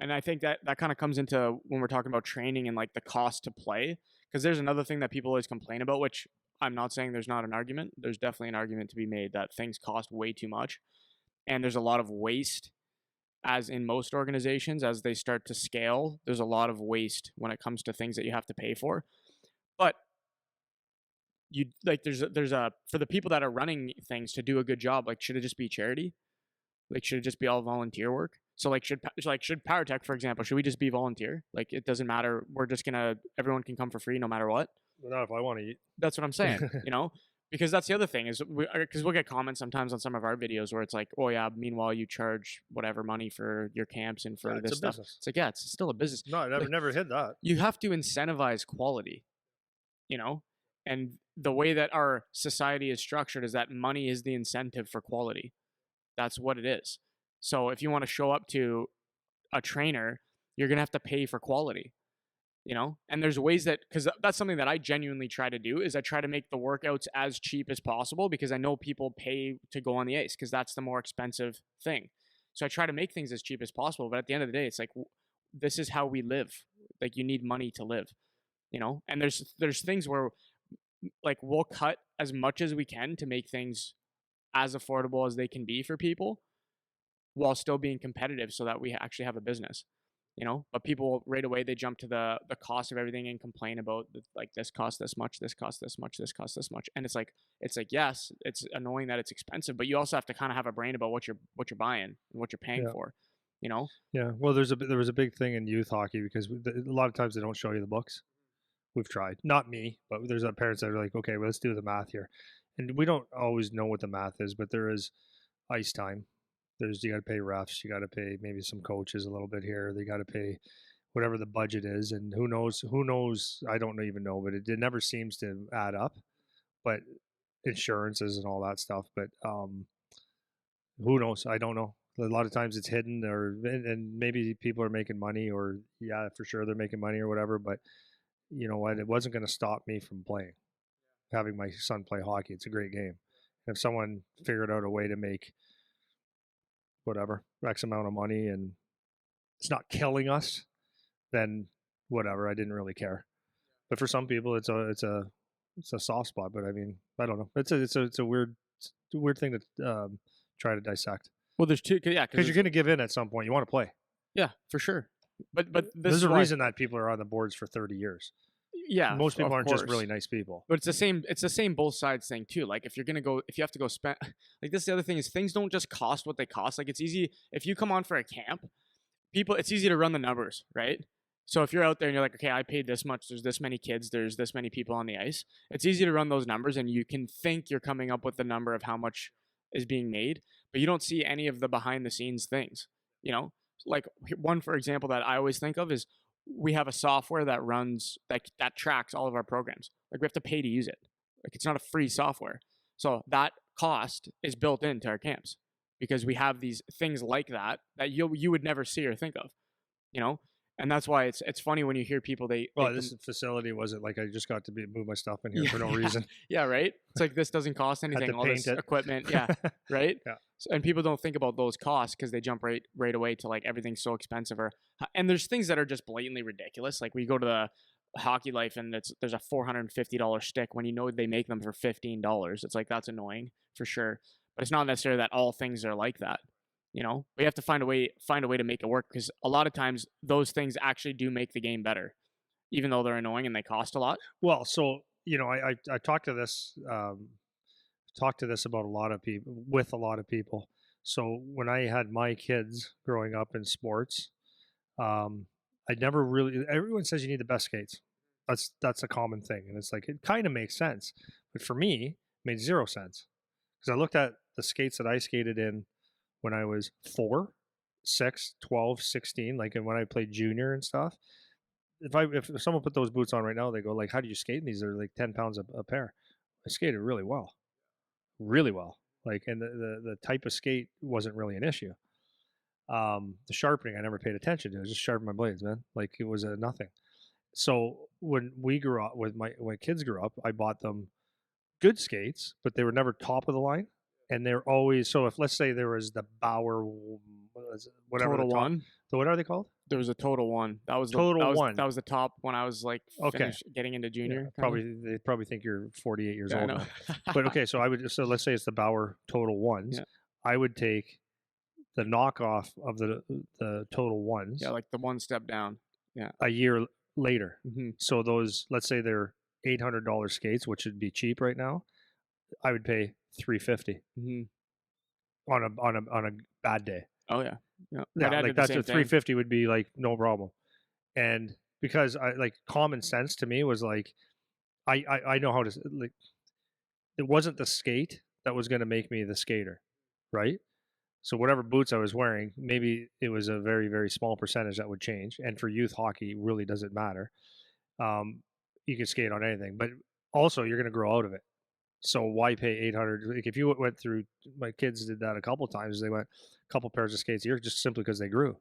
And I think that kind of comes into when we're talking about training and like the cost to play, because there's another thing that people always complain about, which I'm not saying there's not an argument. There's definitely an argument to be made that things cost way too much, and there's a lot of waste. As in most organizations, as they start to scale, there's a lot of waste when it comes to things that you have to pay for. But you like there's a for the people that are running things to do a good job, like should it just be charity? Like should it just be all volunteer work? So should PowerTech, for example, should we just be volunteer? Like it doesn't matter. We're just gonna everyone can come for free no matter what. Not if I want to eat. That's what I'm saying. Because that's the other thing is because we'll get comments sometimes on some of our videos where it's like, oh yeah, meanwhile you charge whatever money for your camps and for this stuff. Business. It's like, yeah, it's still a business. No, I never hit that. You have to incentivize quality, and the way that our society is structured is that money is the incentive for quality. That's what it is. So if you want to show up to a trainer, you're going to have to pay for quality. And there's ways that, because that's something that I genuinely try to do, is I try to make the workouts as cheap as possible, because I know people pay to go on the ice because that's the more expensive thing. So I try to make things as cheap as possible, but at the end of the day, it's like, this is how we live. Like you need money to live, and there's things where like we'll cut as much as we can to make things as affordable as they can be for people while still being competitive so that we actually have a business. But people right away, they jump to the cost of everything and complain about like this costs this much, this costs this much, this costs this much. And it's like, yes, it's annoying that it's expensive, but you also have to kind of have a brain about what you're buying and what you're paying for, Yeah. Well, there was a big thing in youth hockey because a lot of times they don't show you the books. We've tried, not me, but there's parents that are like, okay, well, let's do the math here. And we don't always know what the math is, but there is ice time. You got to pay refs, you got to pay maybe some coaches a little bit here. They got to pay whatever the budget is, and who knows? I don't even know, but it never seems to add up. But insurances and all that stuff. But who knows? I don't know. A lot of times it's hidden, and maybe people are making money, or yeah, for sure they're making money or whatever. But you know what? It wasn't going to stop me from playing, having my son play hockey. It's a great game. If someone figured out a way to make whatever X amount of money and it's not killing us, then whatever. I didn't really care. But for some people, it's a soft spot. But I mean, I don't know. It's a weird thing to try to dissect. Well, there's two, yeah, because you're going to give in at some point. You want to play. Yeah, for sure. But there's a reason that people are on the boards for 30 years. Yeah, most people aren't just really nice people. But it's the same both sides thing too. Like if you have to go spend, like this, the other thing is things don't just cost what they cost. Like it's easy if you come on for a camp, it's easy to run the numbers, right? So if you're out there and you're like, okay, I paid this much, there's this many kids, there's this many people on the ice. It's easy to run those numbers and you can think you're coming up with the number of how much is being made, but you don't see any of the behind the scenes things, Like one, for example, that I always think of is we have a software that runs that tracks all of our programs. Like we have to pay to use it. Like it's not a free software. So that cost is built into our camps because we have these things like that you would never see or think of, And that's why it's funny when you hear people this facility wasn't like I just got to move my stuff in here for no reason. Yeah, right. It's like this doesn't cost anything. All this equipment, yeah, right. Yeah. So, and people don't think about those costs because they jump right away to like everything's so expensive. And there's things that are just blatantly ridiculous. Like we go to the Hockey Life and there's a $450 stick when they make them for $15. It's like that's annoying for sure. But it's not necessarily that all things are like that. We have to find a way to make it work because a lot of times those things actually do make the game better, even though they're annoying and they cost a lot. Well, so I talked to this about a lot of people. So when I had my kids growing up in sports, I never really. Everyone says you need the best skates. That's a common thing, and it's like it kind of makes sense, but for me, it made zero sense because I looked at the skates that I skated in when I was 4, 6, 12, 16, like when I played junior and stuff. If someone put those boots on right now, they go like, how do you skate in these? They're like 10 pounds a pair. I skated really well. Like, and the type of skate wasn't really an issue. The sharpening, I never paid attention to. I just sharpened my blades, man. Like it was nothing. So when we grew up when kids grew up, I bought them good skates, but they were never top of the line. and they're always, so if let's say there was the whatever the Total top, one. so what are they called? There was a Total One. Total One. That was the top when I was like Okay. getting into Yeah, junior. they probably think you're 48 years Yeah, I old know. now. But okay, so let's say it's the Bauer Total Ones. Yeah. I would take the knockoff of the Total Ones Yeah, like the one step down. Yeah. a year later. Mm-hmm. So those, let's say they're $800 skates, which would be cheap right now. I would pay $350 Mm-hmm. on a bad day. Oh yeah. Yeah. My Yeah, dad like did the that's same a thing. 350 would be like no problem. And because I like common sense to me was like I know how to like, it wasn't the skate that was going to make me the skater, right? So whatever boots I was wearing, maybe it was a very very small percentage that would change. And for youth hockey, it really doesn't matter. Um, you can skate on anything, but also you're going to grow out of it. So why pay 800? Like if you went through, my kids did that a couple times. They went a couple pairs of skates a year just simply because they grew.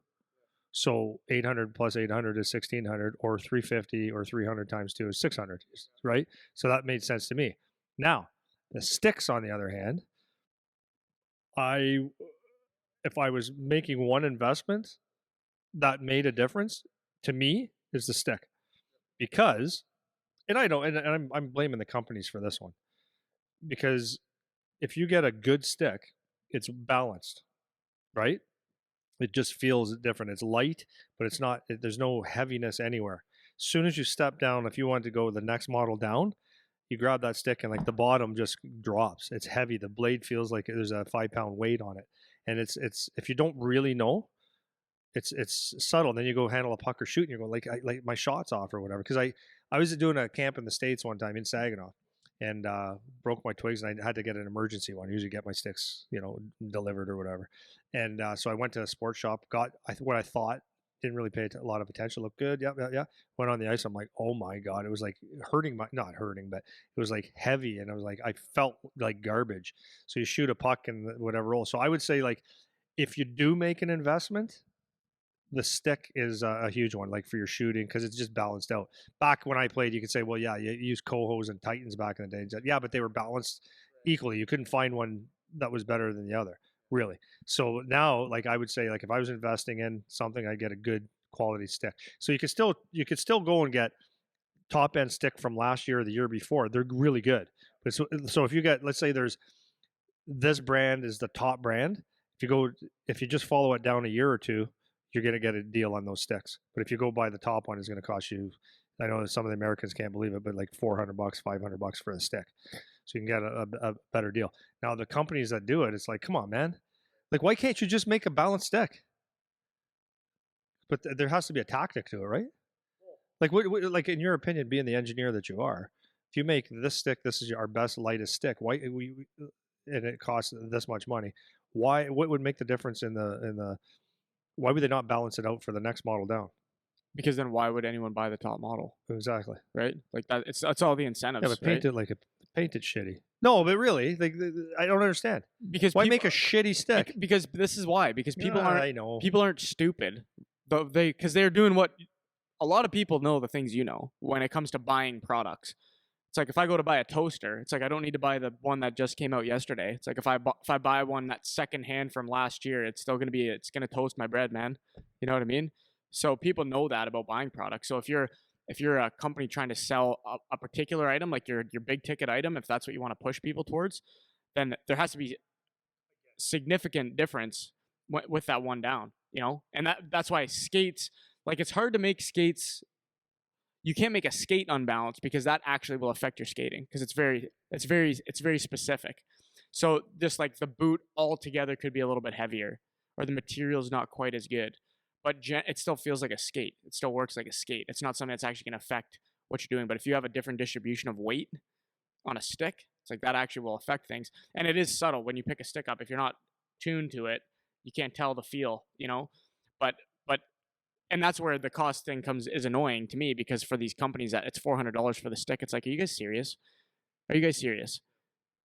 So 800 plus 800 is 1600, or 350 or 300 times 2 is 600, right? So that made sense to me. Now, the sticks, on the other hand, I if I was making one investment that made a difference to me is the stick. Because, and I don't, and I'm blaming the companies for this one, because if you get a good stick, it's balanced, right? It just feels different. It's light, but it's not, there's no heaviness anywhere. As soon as you step down, if you want to go the next model down, you grab that stick and like the bottom just drops. It's heavy. The blade feels like there's a 5 pound weight on it. And it's if you don't really know, it's subtle. Then you go handle a puck or shoot, and you're going like my shot's off or whatever. Because I was doing a camp in the States one time in Saginaw, and broke my twigs, and I had to get an emergency one. I usually get my sticks, delivered or whatever. And so I went to a sports shop, got what I thought, didn't really pay a lot of attention. Looked good, yeah. Went on the ice. I'm like, oh my god, it was like hurting not hurting, but it was like heavy, and I was like, I felt like garbage. So you shoot a puck and whatever roll. So I would say, like, if you do make an investment, the stick is a huge one, like for your shooting, because it's just balanced out. Back when I played, you could say, well, yeah, you used Cohos and Titans back in the day. Yeah, but they were balanced equally. You couldn't find one that was better than the other, really. So now, like, I would say, like, if I was investing in something, I'd get a good quality stick. So you could still go and get top end stick from last year or the year before. They're really good. But so if you get, let's say there's this brand is the top brand. If you just follow it down a year or two, you're going to get a deal on those sticks. But if you go buy the top one, it's going to cost you, I know some of the Americans can't believe it, but like $400, $500 for the stick. So you can get a better deal. Now, the companies that do it, it's like, come on, man. Like, why can't you just make a balanced stick? But there has to be a tactic to it, right? Like, like in your opinion, being the engineer that you are, if you make this stick, this is our best, lightest stick, why and it costs this much money, what would make the difference in the why would they not balance it out for the next model down? Because then why would anyone buy the top model? Exactly. Right? Like that. That's all the Yeah, incentives. but paint right? it paint it shitty. No, but really, like, I don't understand. Because Why make a shitty stick? Because this is why. Because people I know. aren't stupid. Because they're doing what a lot of people know, the things you know when it comes to buying products. It's like if I go to buy a toaster, it's like I don't need to buy the one that just came out yesterday. It's like if I buy one that's secondhand from last year, it's gonna toast my bread, man. You know what I mean? So people know that about buying products. So if you're a company trying to sell a particular item, like your big ticket item, if that's what you want to push people towards, then there has to be significant difference with that one down. And that's why skates, like, it's hard to make skates. You can't make a skate unbalanced because that actually will affect your skating because it's very specific. So just like the boot altogether could be a little bit heavier, or the material's not quite as good, but it still feels like a skate. It still works like a skate. It's not something that's actually going to affect what you're doing. But if you have a different distribution of weight on a stick, it's like that actually will affect things. And it is subtle when you pick a stick up. If you're not tuned to it, you can't tell the feel. But and that's where the cost thing is annoying to me, because for these companies that it's $400 for the stick, it's like, are you guys serious? Are you guys serious?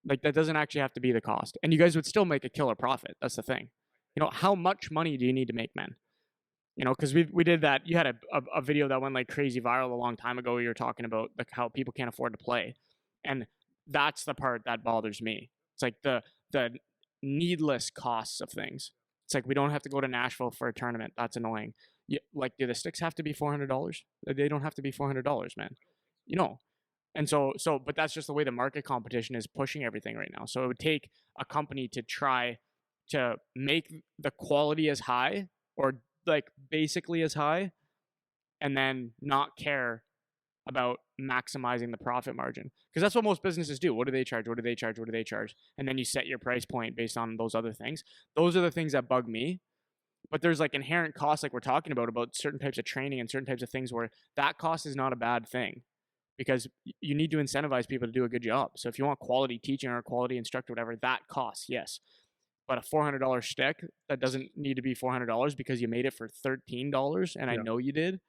Like, that doesn't actually have to be the cost, and you guys would still make a killer profit. That's the thing. How much money do you need to make, man? Because we did that. You had a video that went like crazy viral a long time ago. You were talking about like how people can't afford to play, and that's the part that bothers me. It's like the needless costs of things. It's like we don't have to go to Nashville for a tournament. That's annoying. Yeah, like, do the sticks have to be $400? They don't have to be $400, man. You know. And but that's just the way the market competition is pushing everything right now. So it would take a company to try to make the quality as high, or like basically as high, and then not care about maximizing the profit margin, because that's what most businesses do. What do they charge? What do they charge? What do they charge? And then you set your price point based on those other things. Those are the things that bug me. But there's like inherent costs, like we're talking about certain types of training and certain types of things, where that cost is not a bad thing, because you need to incentivize people to do a good job. So if you want quality teaching or quality instructor, whatever, that costs, yes. But a $400 stick that doesn't need to be $400 because you made it for $13, and I Yeah, know you did.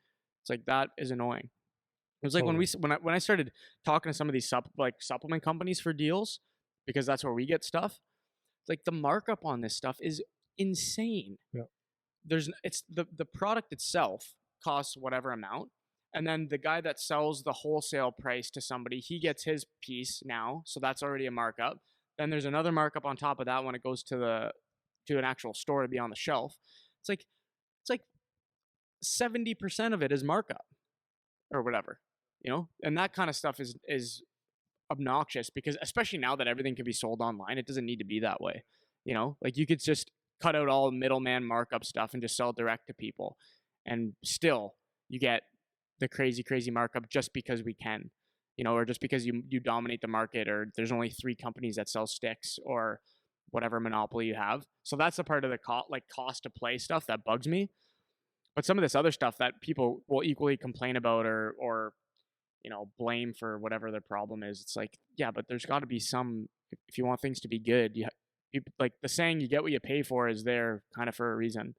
It's like, that is annoying. It was like totally. when I started talking to some of these supplement companies for deals, because that's where we get stuff. It's like the markup on this stuff is insane. Yeah. It's the product itself costs whatever amount, and then the guy that sells the wholesale price to somebody, he gets his piece now, so that's already a markup. Then there's another markup on top of that when it goes to an actual store to be on the shelf. It's like 70% of it is markup or whatever, and that kind of stuff is obnoxious, because especially now that everything can be sold online, it doesn't need to be that way. Like, you could just cut out all middleman markup stuff and just sell direct to people, and still you get the crazy markup just because we can, or just because you dominate the market, or there's only 3 companies that sell sticks, or whatever monopoly you have. So that's the part of the cost to play stuff that bugs me. But some of this other stuff that people will equally complain about, or blame for whatever their problem is, it's like, yeah, but there's got to be some, if you want things to be good, like the saying, you get what you pay for, is there kind of for a reason.